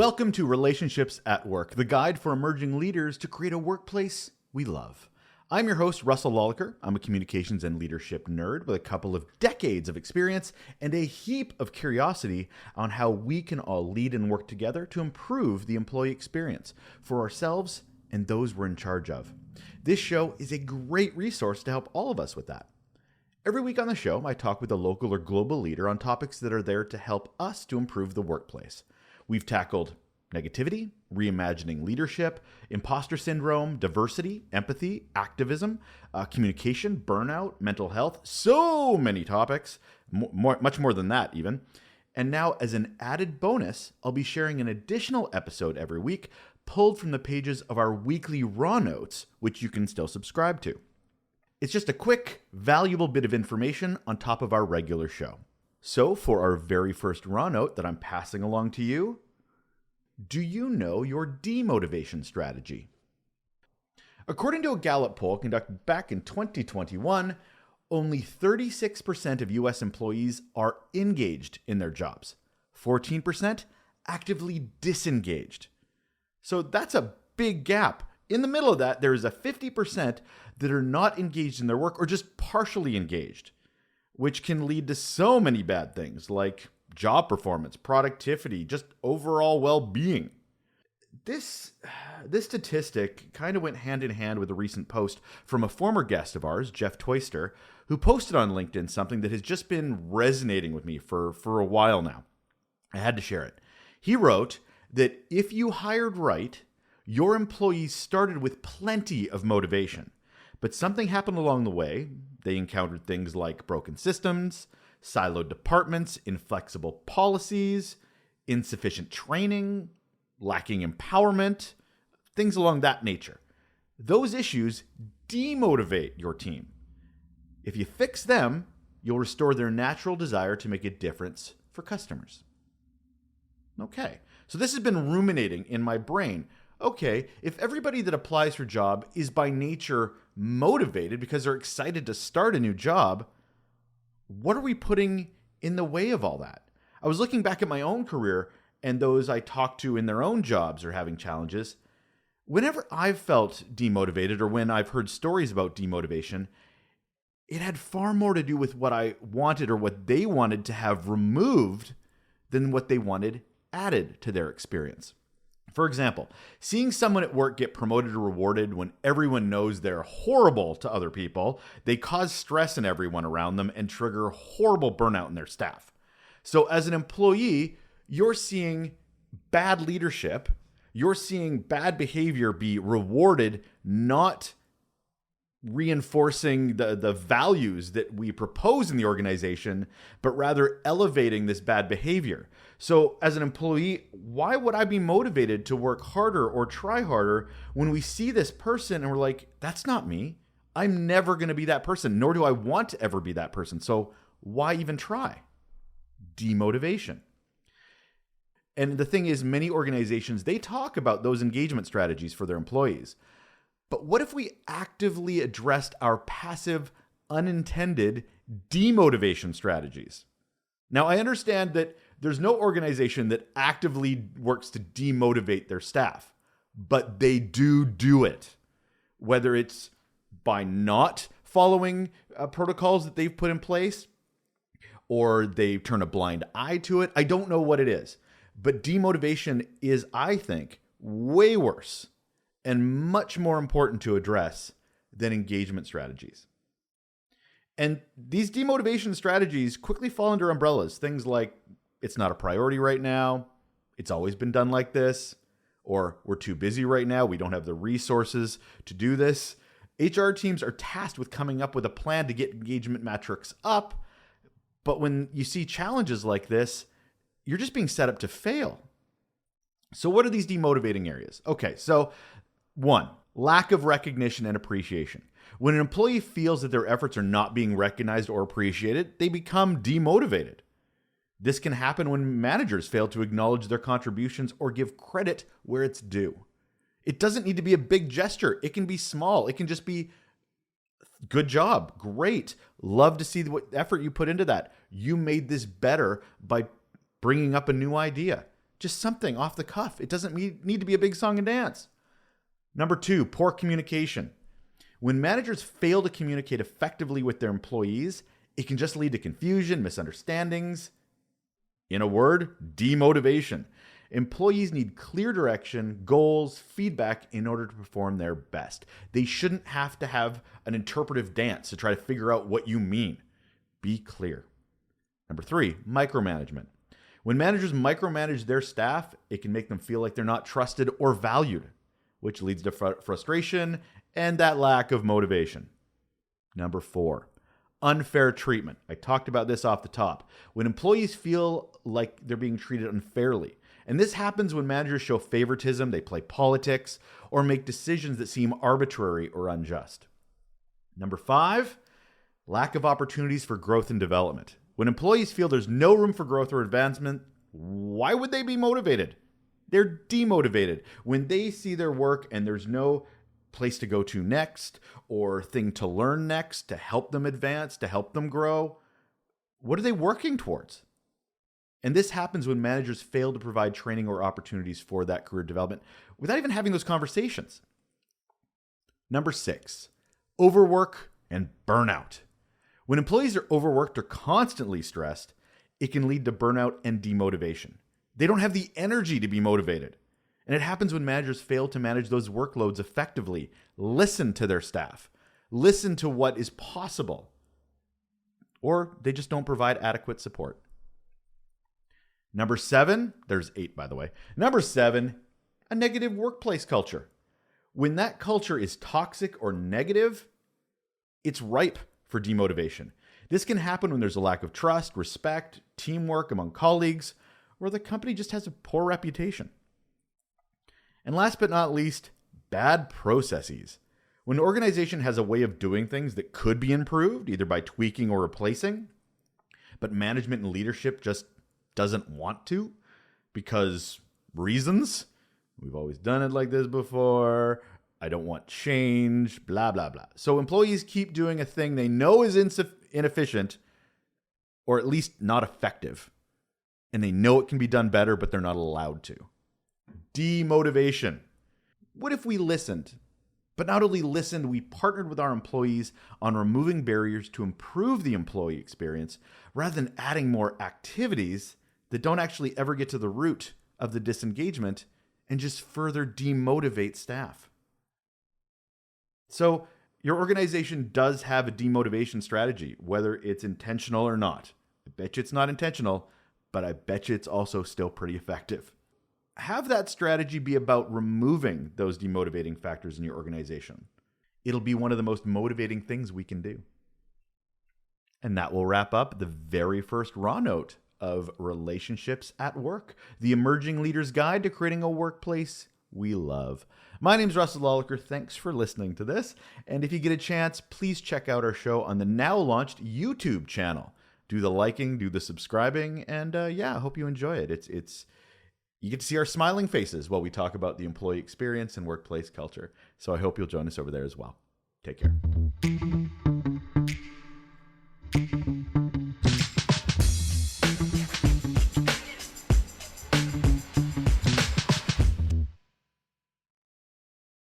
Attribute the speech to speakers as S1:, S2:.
S1: Welcome to Relationships at Work, the guide for emerging leaders to create a workplace we love. I'm your host, Russel Lolacher. I'm a communications and leadership nerd with a couple of decades of experience and a heap of curiosity on how we can all lead and work together to improve the employee experience for ourselves and those we're in charge of. This show is a great resource to help all of us with that. Every week on the show, I talk with a local or global leader on topics that are there to help us to improve the workplace. We've tackled negativity, reimagining leadership, imposter syndrome, diversity, empathy, activism, communication, burnout, mental health, so many topics, much more than that even. And now, as an added bonus, I'll be sharing an additional episode every week pulled from the pages of our weekly Raw Notes, which you can still subscribe to. It's just a quick, valuable bit of information on top of our regular show. So for our very first Raw Note that I'm passing along to you, do you know your demotivation strategy? According to a Gallup poll conducted back in 2021, only 36% of U.S. employees are engaged in their jobs, 14% actively disengaged. So that's a big gap. In the middle of that, there is a 50% that are not engaged in their work or just partially engaged, which can lead to so many bad things like job performance, productivity, just overall well-being. This statistic kind of went hand in hand with a recent post from a former guest of ours, Jeff Toyster, who posted on LinkedIn something that has just been resonating with me for a while now. I had to share it. He wrote that if you hired right, your employees started with plenty of motivation, but something happened along the way. They encountered things like broken systems, siloed departments, inflexible policies, insufficient training, lacking empowerment, things along that nature. Those issues demotivate your team. If you fix them, you'll restore their natural desire to make a difference for customers. Okay, so this has been ruminating in my brain. Okay, if everybody that applies for a job is by nature motivated because they're excited to start a new job, what are we putting in the way of all that? I was looking back at my own career and those I talked to in their own jobs are having challenges. Whenever I've felt demotivated or when I've heard stories about demotivation, it had far more to do with what I wanted or what they wanted to have removed than what they wanted added to their experience. For example, seeing someone at work get promoted or rewarded when everyone knows they're horrible to other people, they cause stress in everyone around them and trigger horrible burnout in their staff. So as an employee, you're seeing bad leadership, you're seeing bad behavior be rewarded, not reinforcing the values that we propose in the organization, but rather elevating this bad behavior. So as an employee, why would I be motivated to work harder or try harder when we see this person and we're like, that's not me. I'm never going to be that person, nor do I want to ever be that person. So why even try? Demotivation. And the thing is, many organizations, they talk about those engagement strategies for their employees. But what if we actively addressed our passive, unintended demotivation strategies? Now, I understand that there's no organization that actively works to demotivate their staff, but they do it. Whether it's by not following protocols that they've put in place, or they turn a blind eye to it, I don't know what it is. But demotivation is, I think, way worse and much more important to address than engagement strategies. And these demotivation strategies quickly fall under umbrellas. Things like, it's not a priority right now, it's always been done like this, or we're too busy right now, we don't have the resources to do this. HR teams are tasked with coming up with a plan to get engagement metrics up, but when you see challenges like this, you're just being set up to fail. So what are these demotivating areas? Okay, so 1, lack of recognition and appreciation. When an employee feels that their efforts are not being recognized or appreciated, they become demotivated. This can happen when managers fail to acknowledge their contributions or give credit where it's due. It doesn't need to be a big gesture. It can be small. It can just be, good job, great, love to see what effort you put into that. You made this better by bringing up a new idea. Just something off the cuff. It doesn't need to be a big song and dance. Number 2, poor communication. When managers fail to communicate effectively with their employees, it can just lead to confusion, misunderstandings. In a word, demotivation. Employees need clear direction, goals, feedback in order to perform their best. They shouldn't have to have an interpretive dance to try to figure out what you mean. Be clear. Number 3, micromanagement. When managers micromanage their staff, it can make them feel like they're not trusted or valued, which leads to frustration and that lack of motivation. Number 4, unfair treatment. I talked about this off the top. When employees feel like they're being treated unfairly, and this happens when managers show favoritism, they play politics, or make decisions that seem arbitrary or unjust. Number 5, lack of opportunities for growth and development. When employees feel there's no room for growth or advancement, why would they be motivated? They're demotivated. When they see their work and there's no place to go to next or thing to learn next to help them advance, to help them grow, what are they working towards? And this happens when managers fail to provide training or opportunities for that career development without even having those conversations. Number 6, overwork and burnout. When employees are overworked or constantly stressed, it can lead to burnout and demotivation. They don't have the energy to be motivated. And it happens when managers fail to manage those workloads effectively, listen to their staff, listen to what is possible, or they just don't provide adequate support. Number 7, there's 8 by the way. Number 7, a negative workplace culture. When that culture is toxic or negative, it's ripe for demotivation. This can happen when there's a lack of trust, respect, teamwork among colleagues, or the company just has a poor reputation. And last but not least, bad processes. When an organization has a way of doing things that could be improved, either by tweaking or replacing, but management and leadership just doesn't want to because reasons. We've always done it like this before. I don't want change, blah, blah, blah. So employees keep doing a thing they know is inefficient or at least not effective. And they know it can be done better, but they're not allowed to. Demotivation. What if we listened? But not only listened, we partnered with our employees on removing barriers to improve the employee experience rather than adding more activities that don't actually ever get to the root of the disengagement and just further demotivate staff. So your organization does have a demotivation strategy, whether it's intentional or not. I bet you it's not intentional, but I bet you it's also still pretty effective. Have that strategy be about removing those demotivating factors in your organization. It'll be one of the most motivating things we can do. And that will wrap up the very first raw note of Relationships at Work, the Emerging Leader's Guide to Creating a Workplace We Love. My name's Russel Lolacher. Thanks for listening to this. And if you get a chance, please check out our show on the now launched YouTube channel. Do the liking, do the subscribing, and I hope you enjoy it. It's you get to see our smiling faces while we talk about the employee experience and workplace culture. So I hope you'll join us over there as well. Take care.